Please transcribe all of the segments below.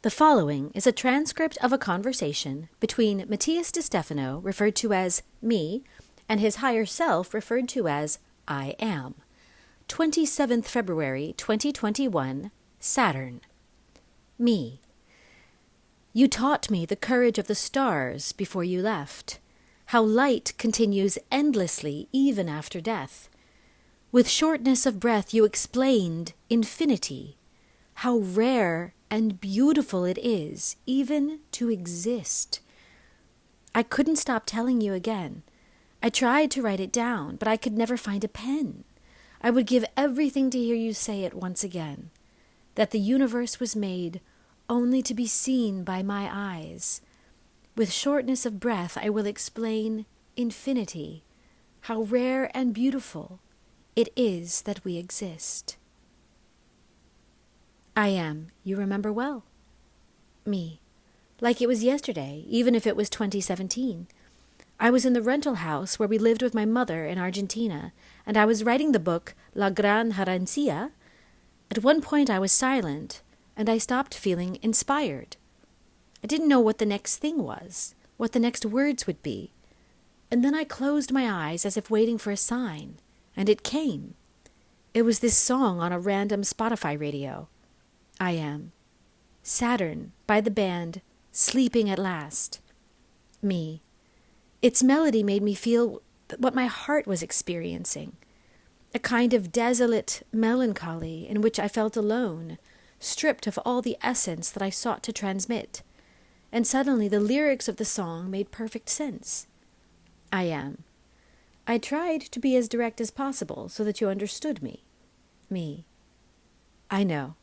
The following is a transcript of a conversation between Matías De Stefano, referred to as me, and his higher self, referred to as I am. 27th February 2021, Saturn. Me. You taught me the courage of the stars before you left, how light continues endlessly even after death. With shortness of breath you explained infinity, how rare and beautiful it is even to exist. I couldn't stop telling you again. I tried to write it down, but I could never find a pen. I would give everything to hear you say it once again, that the universe was made only to be seen by my eyes. With shortness of breath I will explain infinity, how rare and beautiful it is that we exist. I am, you remember well. Me. Like it was yesterday, even if it was 2017. I was in the rental house where we lived with my mother in Argentina, and I was writing the book La Gran Herencia. At one point I was silent, and I stopped feeling inspired. I didn't know what the next thing was, what the next words would be. And then I closed my eyes as if waiting for a sign, and it came. It was this song on a random Spotify radio. I am. Saturn, by the band, Sleeping at Last. Me. Its melody made me feel what my heart was experiencing, a kind of desolate melancholy in which I felt alone, stripped of all the essence that I sought to transmit. And suddenly the lyrics of the song made perfect sense. I am. I tried to be as direct as possible so that you understood me. Me. I know.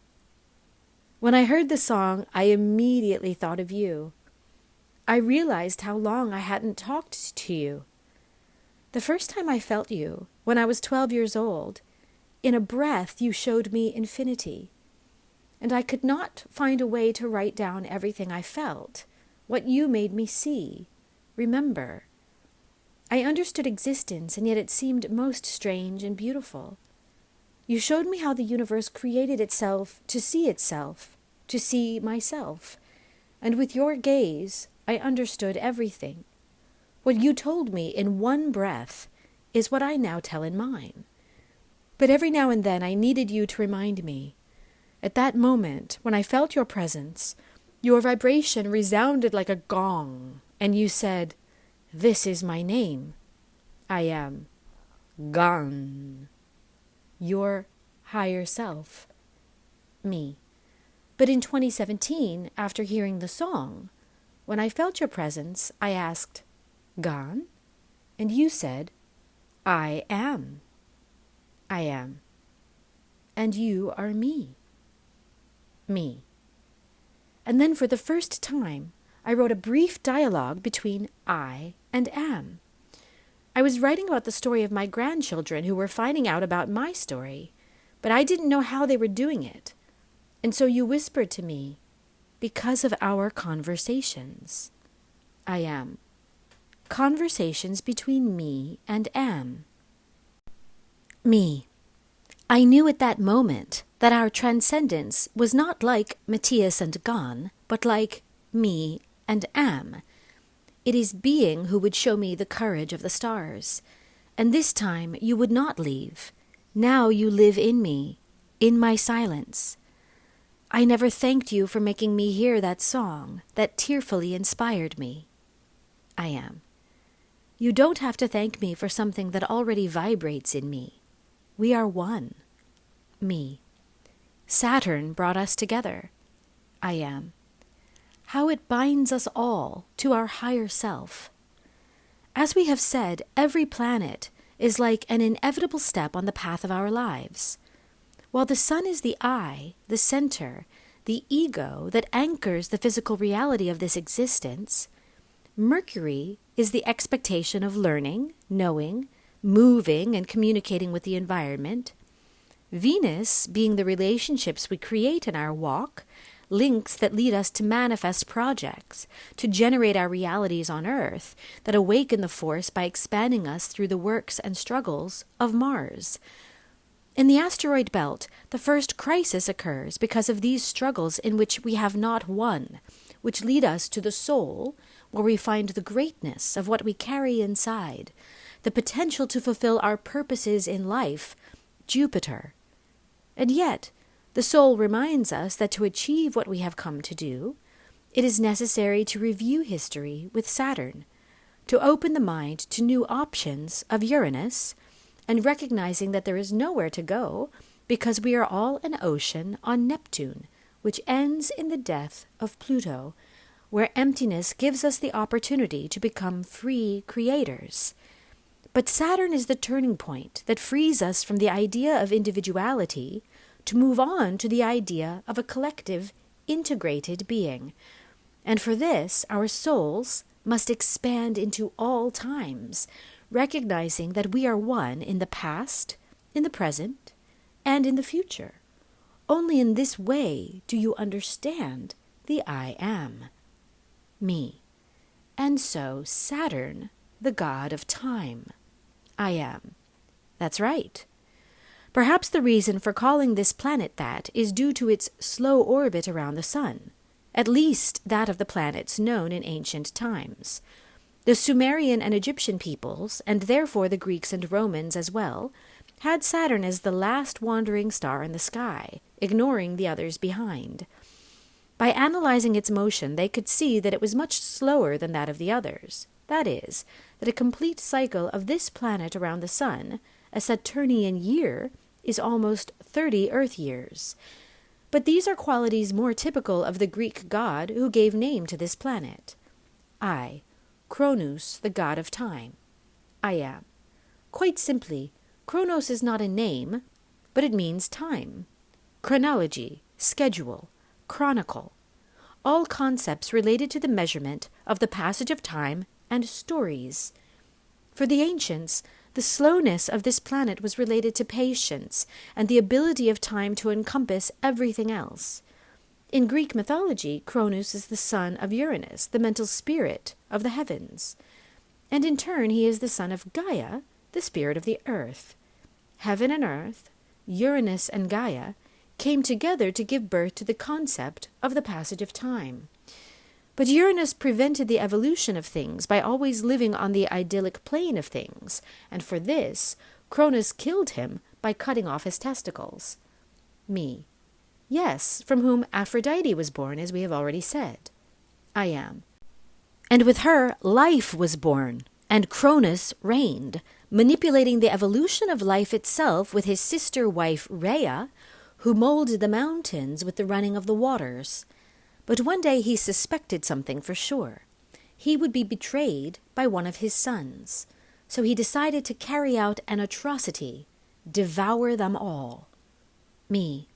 When I heard the song, I immediately thought of you. I realized how long I hadn't talked to you. The first time I felt you, when I was 12 years old, in a breath you showed me infinity. And I could not find a way to write down everything I felt, what you made me see, remember. I understood existence, and yet it seemed most strange and beautiful. You showed me how the universe created itself, to see myself. And with your gaze, I understood everything. What you told me in one breath is what I now tell in mine. But every now and then I needed you to remind me. At that moment, when I felt your presence, your vibration resounded like a gong, and you said, "This is my name. I am gone." Your higher self. Me. But in 2017, after hearing the song, when I felt your presence, I asked, "Gone?" And you said, "I am. I am. And you are me." Me. And then for the first time, I wrote a brief dialogue between I and am. I was writing about the story of my grandchildren who were finding out about my story, but I didn't know how they were doing it. And so you whispered to me, "Because of our conversations." I am. Conversations between me and am. Me. I knew at that moment that our transcendence was not like Matias and Gan, but like me and am. It is being who would show me the courage of the stars. And this time you would not leave. Now you live in me, in my silence. I never thanked you for making me hear that song that tearfully inspired me. I am. You don't have to thank me for something that already vibrates in me. We are one. Me. Saturn brought us together. I am. How it binds us all to our higher self. As we have said, every planet is like an inevitable step on the path of our lives. While the sun is the I, the center, the ego that anchors the physical reality of this existence, Mercury is the expectation of learning, knowing, moving, and communicating with the environment, Venus being the relationships we create in our walk, links that lead us to manifest projects, to generate our realities on Earth, that awaken the force by expanding us through the works and struggles of Mars. In the asteroid belt, the first crisis occurs because of these struggles in which we have not won, which lead us to the soul, where we find the greatness of what we carry inside, the potential to fulfill our purposes in life, Jupiter. And yet, the soul reminds us that to achieve what we have come to do, it is necessary to review history with Saturn, to open the mind to new options of Uranus, and recognizing that there is nowhere to go because we are all an ocean on Neptune, which ends in the death of Pluto, where emptiness gives us the opportunity to become free creators. But Saturn is the turning point that frees us from the idea of individuality to move on to the idea of a collective, integrated being. And for this, our souls must expand into all times, recognizing that we are one in the past, in the present, and in the future. Only in this way do you understand the I am, me. And so Saturn, the god of time, I am. That's right. Perhaps the reason for calling this planet that is due to its slow orbit around the sun, at least that of the planets known in ancient times. The Sumerian and Egyptian peoples, and therefore the Greeks and Romans as well, had Saturn as the last wandering star in the sky, ignoring the others behind. By analyzing its motion, they could see that it was much slower than that of the others. That is, that a complete cycle of this planet around the sun, a Saturnian year, is almost 30 Earth years. But these are qualities more typical of the Greek god who gave name to this planet. I, Kronos, the god of time. I am. Quite simply, Kronos is not a name, but it means time. Chronology, schedule, chronicle. All concepts related to the measurement of the passage of time and stories. For the ancients, the slowness of this planet was related to patience and the ability of time to encompass everything else. In Greek mythology, Kronos is the son of Uranus, the mental spirit of the heavens. And in turn, he is the son of Gaia, the spirit of the earth. Heaven and earth, Uranus and Gaia, came together to give birth to the concept of the passage of time. But Uranus prevented the evolution of things by always living on the idyllic plane of things, and for this, Cronus killed him by cutting off his testicles. Me. Yes, from whom Aphrodite was born, as we have already said. I am. And with her, life was born, and Cronus reigned, manipulating the evolution of life itself with his sister wife Rhea, who molded the mountains with the running of the waters. But one day he suspected something for sure. He would be betrayed by one of his sons. So he decided to carry out an atrocity, devour them all. Me.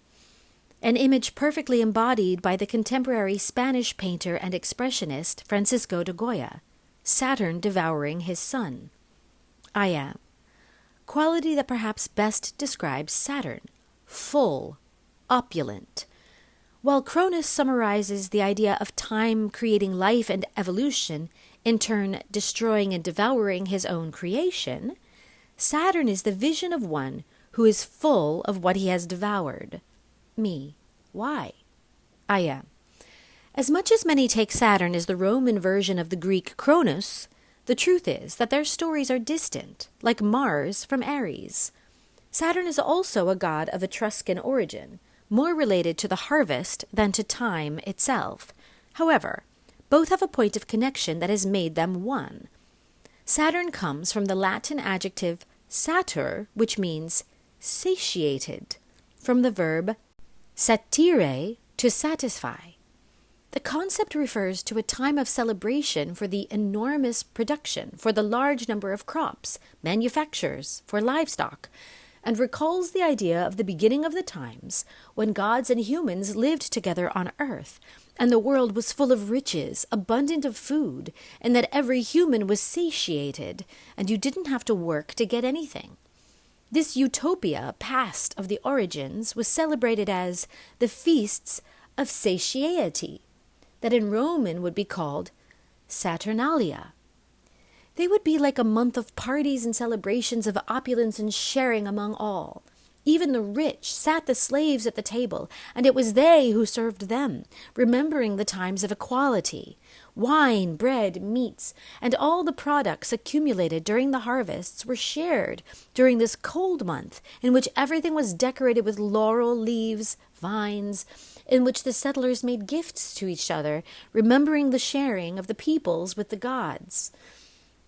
An image perfectly embodied by the contemporary Spanish painter and expressionist Francisco de Goya, Saturn devouring his son. I am. Quality that perhaps best describes Saturn. Full, opulent. While Cronus summarizes the idea of time creating life and evolution, in turn destroying and devouring his own creation, Saturn is the vision of one who is full of what he has devoured. Me. Why? I am. As much as many take Saturn as the Roman version of the Greek Cronus, the truth is that their stories are distant, like Mars from Aries. Saturn is also a god of Etruscan origin, more related to the harvest than to time itself. However, both have a point of connection that has made them one. Saturn comes from the Latin adjective satur, which means satiated, from the verb satire, to satisfy. The concept refers to a time of celebration for the enormous production, for the large number of crops, manufactures, for livestock, and recalls the idea of the beginning of the times when gods and humans lived together on earth, and the world was full of riches, abundant of food, and that every human was satiated, and you didn't have to work to get anything. This utopia, past of the origins, was celebrated as the feasts of satiety, that in Roman would be called Saturnalia. They would be like a month of parties and celebrations of opulence and sharing among all. Even the rich sat the slaves at the table, and it was they who served them, remembering the times of equality. Wine, bread, meats, and all the products accumulated during the harvests were shared during this cold month in which everything was decorated with laurel leaves, vines, in which the settlers made gifts to each other, remembering the sharing of the peoples with the gods.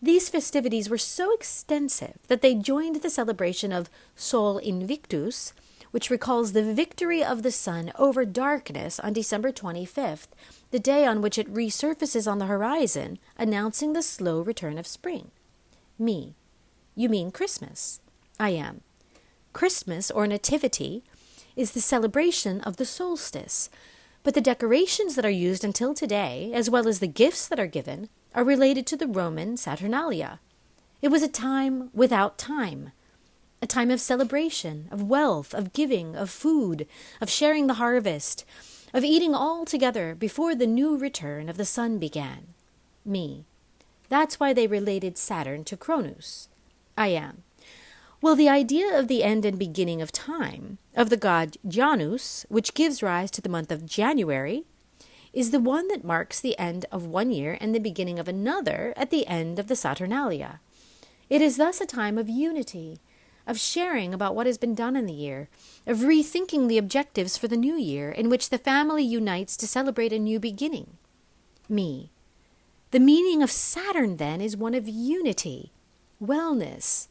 These festivities were so extensive that they joined the celebration of Sol Invictus, which recalls the victory of the sun over darkness on December 25th, the day on which it resurfaces on the horizon, announcing the slow return of spring. Me. You mean Christmas? I am. Christmas, or Nativity, is the celebration of the solstice, but the decorations that are used until today, as well as the gifts that are given, are related to the Roman Saturnalia. It was a time without time, a time of celebration, of wealth, of giving, of food, of sharing the harvest, of eating all together before the new return of the sun began. Me. That's why they related Saturn to Cronus. I am. Well, the idea of the end and beginning of time, of the god Janus, which gives rise to the month of January, is the one that marks the end of one year and the beginning of another at the end of the Saturnalia. It is thus a time of unity, of sharing about what has been done in the year, of rethinking the objectives for the new year, in which the family unites to celebrate a new beginning. Me. The meaning of Saturn, then, is one of unity, wellness.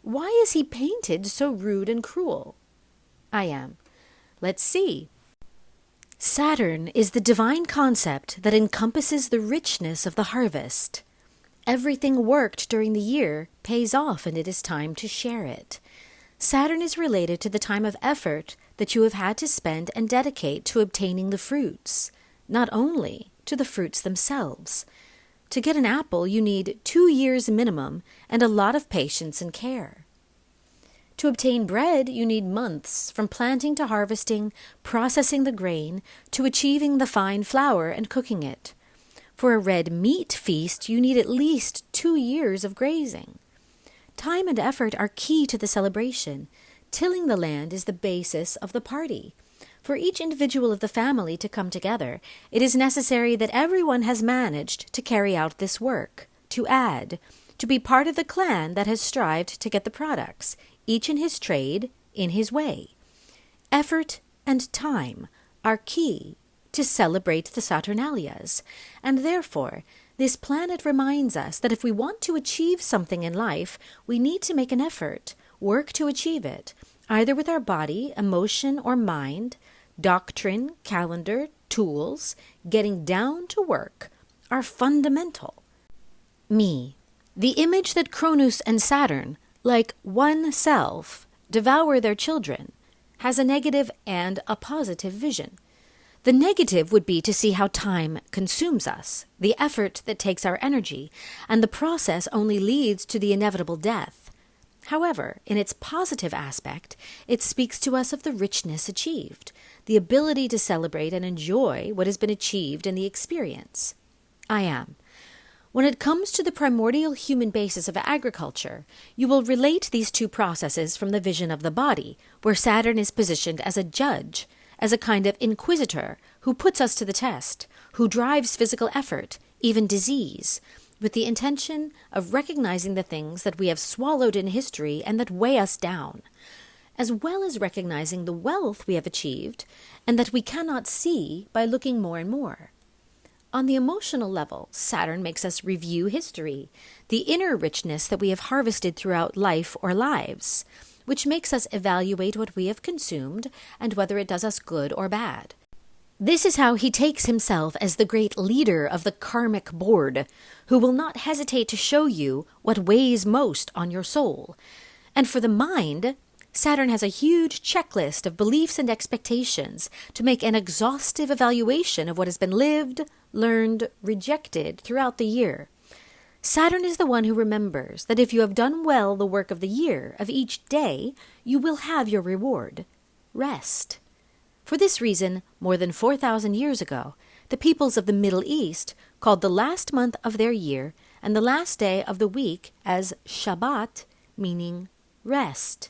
Why is he painted so rude and cruel? I am. Let's see. Saturn is the divine concept that encompasses the richness of the harvest. Everything worked during the year pays off, and it is time to share it. Saturn is related to the time of effort that you have had to spend and dedicate to obtaining the fruits, not only to the fruits themselves. To get an apple, you need 2 years minimum and a lot of patience and care. To obtain bread, you need months, from planting to harvesting, processing the grain, to achieving the fine flour and cooking it. For a red meat feast, you need at least 2 years of grazing. Time and effort are key to the celebration. Tilling the land is the basis of the party. For each individual of the family to come together, it is necessary that everyone has managed to carry out this work, to add, to be part of the clan that has strived to get the products, each in his trade, in his way. Effort and time are key to celebrate the Saturnalias, and therefore this planet reminds us that if we want to achieve something in life, we need to make an effort, work to achieve it, either with our body, emotion, or mind. Doctrine, calendar, tools, getting down to work are fundamental. Me. The image that Cronus and Saturn, like one self, devour their children, has a negative and a positive vision. The negative would be to see how time consumes us, the effort that takes our energy, and the process only leads to the inevitable death. However, in its positive aspect, it speaks to us of the richness achieved, the ability to celebrate and enjoy what has been achieved in the experience. I am. When it comes to the primordial human basis of agriculture, you will relate these two processes from the vision of the body, where Saturn is positioned as a judge, as a kind of inquisitor who puts us to the test, who drives physical effort, even disease, with the intention of recognizing the things that we have swallowed in history and that weigh us down, as well as recognizing the wealth we have achieved and that we cannot see by looking more and more. On the emotional level, Saturn makes us review history, the inner richness that we have harvested throughout life or lives, which makes us evaluate what we have consumed and whether it does us good or bad. This is how he takes himself as the great leader of the karmic board, who will not hesitate to show you what weighs most on your soul. And for the mind, Saturn has a huge checklist of beliefs and expectations to make an exhaustive evaluation of what has been lived, learned, rejected throughout the year. Saturn is the one who remembers that if you have done well the work of the year, of each day, you will have your reward, rest. For this reason, more than 4,000 years ago, the peoples of the Middle East called the last month of their year and the last day of the week as Shabbat, meaning rest.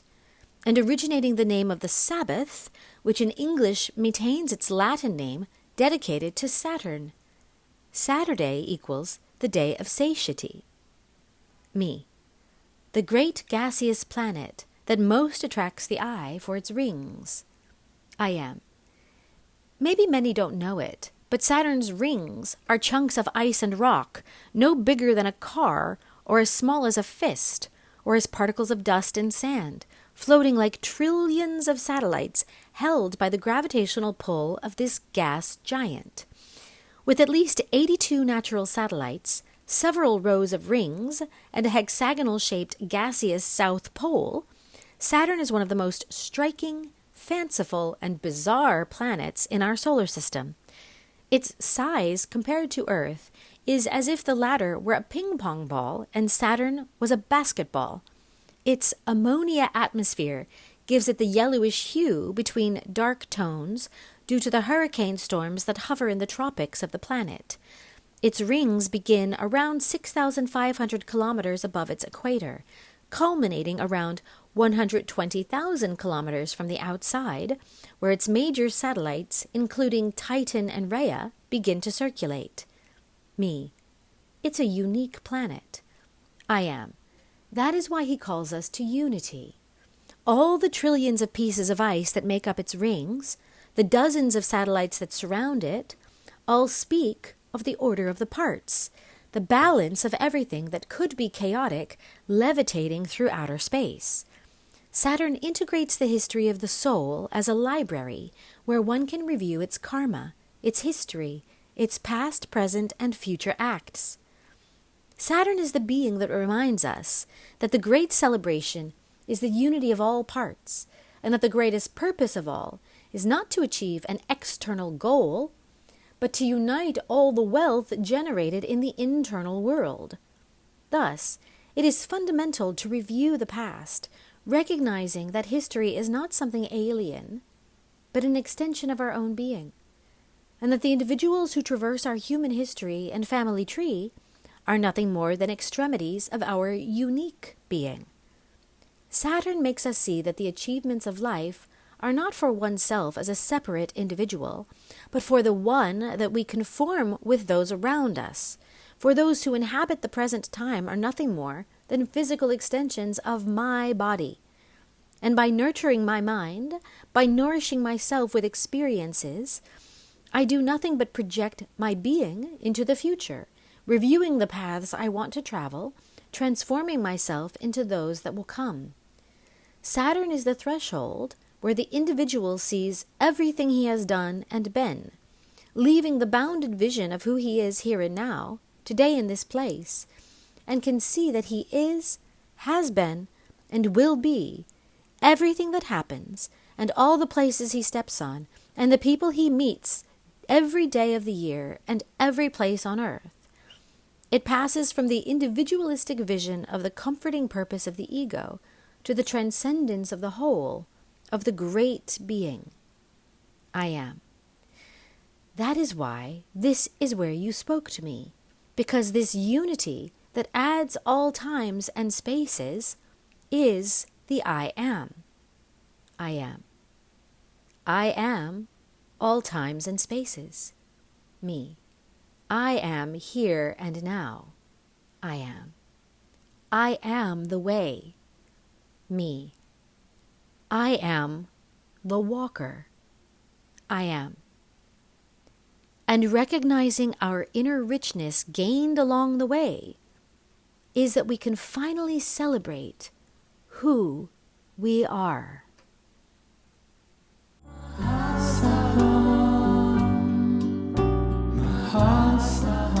and originating the name of the Sabbath, which in English maintains its Latin name, dedicated to Saturn. Saturday equals the day of satiety. Me. The great gaseous planet that most attracts the eye for its rings. I am. Maybe many don't know it, but Saturn's rings are chunks of ice and rock, no bigger than a car, or as small as a fist, or as particles of dust and sand, floating like trillions of satellites held by the gravitational pull of this gas giant. With at least 82 natural satellites, several rows of rings, and a hexagonal-shaped gaseous south pole, Saturn is one of the most striking, fanciful, and bizarre planets in our solar system. Its size, compared to Earth, is as if the latter were a ping-pong ball and Saturn was a basketball. Its ammonia atmosphere gives it the yellowish hue between dark tones due to the hurricane storms that hover in the tropics of the planet. Its rings begin around 6,500 kilometers above its equator, culminating around 120,000 kilometers from the outside, where its major satellites, including Titan and Rhea, begin to circulate. Me. It's a unique planet. I am. That is why he calls us to unity. All the trillions of pieces of ice that make up its rings, the dozens of satellites that surround it, all speak of the order of the parts, the balance of everything that could be chaotic, levitating through outer space. Saturn integrates the history of the soul as a library where one can review its karma, its history, its past, present, and future acts. Saturn is the being that reminds us that the great celebration is the unity of all parts, and that the greatest purpose of all is not to achieve an external goal, but to unite all the wealth generated in the internal world. Thus, it is fundamental to review the past, recognizing that history is not something alien, but an extension of our own being, and that the individuals who traverse our human history and family tree are nothing more than extremities of our unique being. Saturn makes us see that the achievements of life are not for oneself as a separate individual, but for the one that we conform with those around us. For those who inhabit the present time are nothing more than physical extensions of my body. And by nurturing my mind, by nourishing myself with experiences, I do nothing but project my being into the future, reviewing the paths I want to travel, transforming myself into those that will come. Saturn is the threshold where the individual sees everything he has done and been, leaving the bounded vision of who he is here and now, today in this place, and can see that he is, has been, and will be everything that happens, and all the places he steps on, and the people he meets every day of the year and every place on earth. It passes from the individualistic vision of the comforting purpose of the ego to the transcendence of the whole, of the great being. I am. That is why this is where you spoke to me, because this unity that adds all times and spaces is the I am. I am. I am all times and spaces. Me. I am here and now. I am. I am the way. Me. I am the walker. I am. And recognizing our inner richness gained along the way is that we can finally celebrate who we are. Mahasala, Mahasala.